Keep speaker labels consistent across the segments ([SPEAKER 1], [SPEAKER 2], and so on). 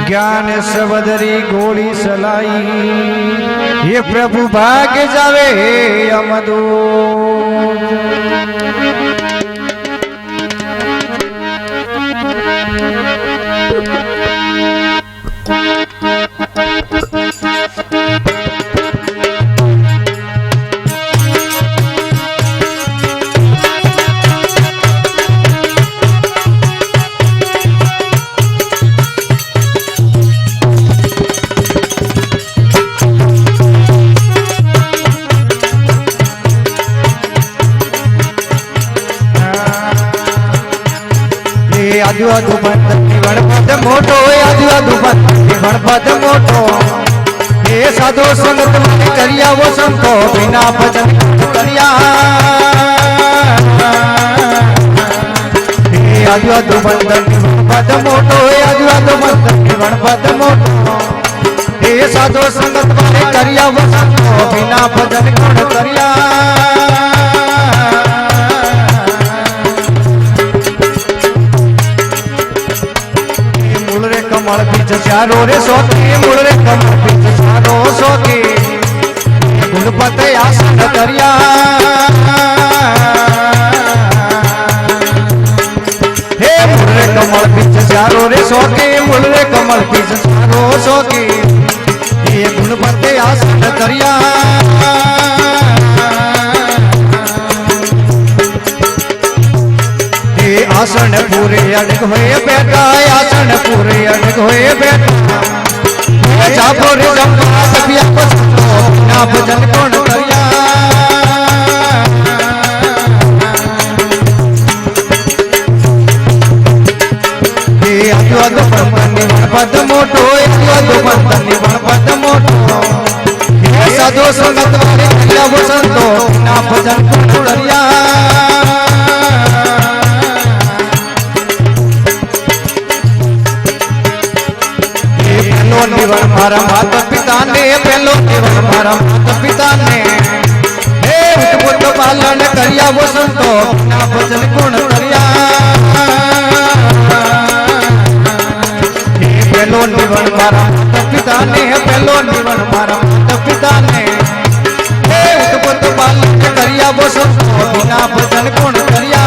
[SPEAKER 1] ज्ञान सबदरी गोली सलाई ये प्रभु भाग जावे अमदो आजू आजू गणपत मोटो आजू आजू गणपत मोटो ये साधो संगत में करिया वो संतो बिना भजन करिया आजू आजू गणपत मोटो आजू आजू गणपत मोटो ये साधो संगत में करिया वो संतो बिना भजन करिया कमल बीच चारो रे सोती मुड़ रे कमल बीच चारो सोती गुणपत आसन करिया हे मुड़ रे कमल बीच चारो रे सोती मुड़ रे कमल बीच चारो सोती ये गुणपत आसन करिया आसन पूरे अड़ग हुए बैठा आसन पूरे अड़ग हुए बैठा जापोरे जम्मा सबिया पसंदो ना भजन कौन करिया ये आजू आजू गणपत मोटो आजू आजू गणपत मोटो ये साधो संगत वाले करिया वो संतो ना भजन कौन करिया निवण मारा माता पिता ने पहलो निवण मारा माता पिता ने हे पुत पालन करिया वो संतो ना भजन गुण करिया पहलो निवण मारा माता पिता ने पहलो निवण मारा माता पिता ने हे पुत पालन करिया वो संतो बिना भजन गुण करिया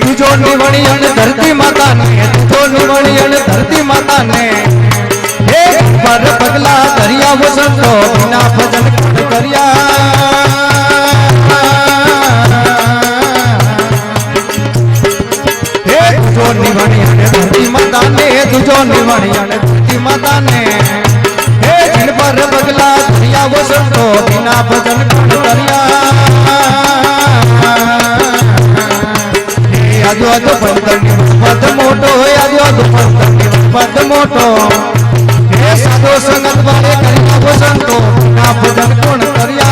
[SPEAKER 1] तुझो निवणियण धरती माता ने तुझो निवणियण धरती माता ने हे पर पगला दरिया वो संतो बिना भजन करिया हे तुझो निवणियण धरती माता ने तुझो निवणियण धरती माता ने हे जिन पर पगला दरिया वो संतो बिना भजन करिया आजू आजू गणपत मोटो आजू आजू गणपत मोटो ये साधो संगत वाले करिया वो संतो ना भजन कौन करिया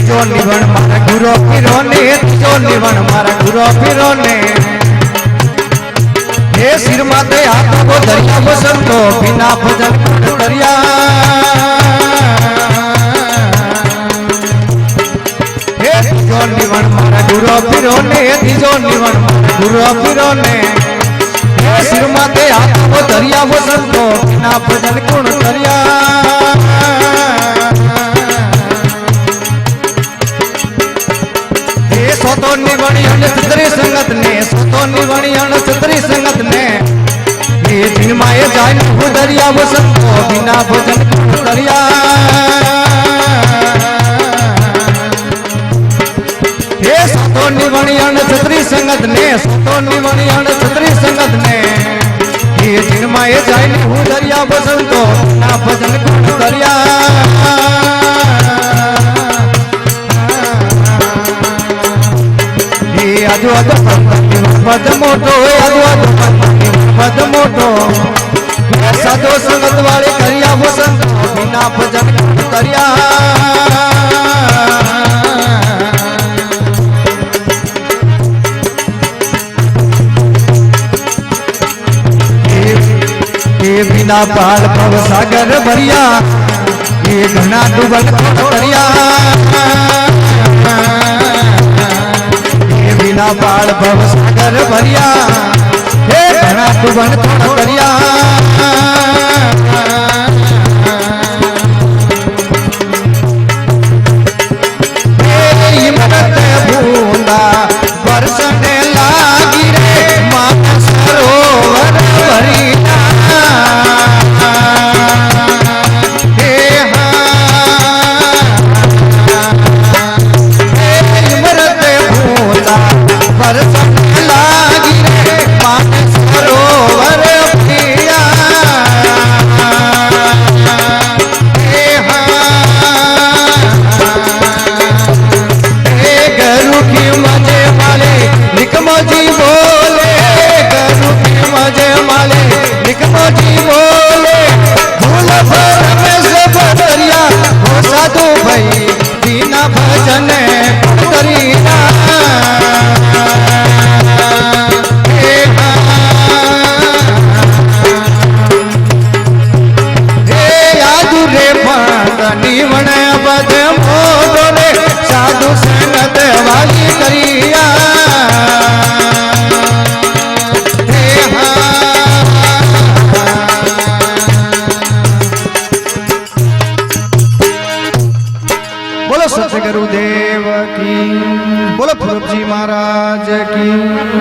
[SPEAKER 1] जो निवण मारा गुरु फिरो ने जो निवण मारा गुरु फिरो ने हे सिर माते हाथ को दरिया वो संतो बिना भजन करिया हे जो निवण मारा गुरु फिरो ने जो निवण मारा गुरु फिरो ने हे सिर माते हाथ को दरिया वो संतो बिना भजन गुण करिया हे सोतो निवणियण छतरी संगत ने सोतो निवणियण छतरी संगत ने ये दिन माए जान दरिया वो संतो बिना भजन करिया हे सोतो निवणियण छतरी संगत ने सोतो निवणियण छतरी संगत ने ये दिन माए जान दरिया वो संतो बिना भजन करिया आजू आजू गणपत मोटो आजू आजू गणपत मोटो साधो संगत वाले करिया वो संतो बिना भजन करिया बिना पाल भव सागर भरिया ये घना डूबल दरिया ये बिना पाल भव सागर भरिया ये घना डूबल दरिया इमरत बूंदा बरसने लागी रे मानस सरोवर भरिया इमरत बूंदा बरसने लागी रे मानस सरोवर भरिया निकमोजी बोले गरु की मजे माले निकमोजी बोले भूल भर में सब दरिया हो साधु भाई बिना भजन करिया यादु रे निवण बद मोदो रे साधु संगत वाली करिया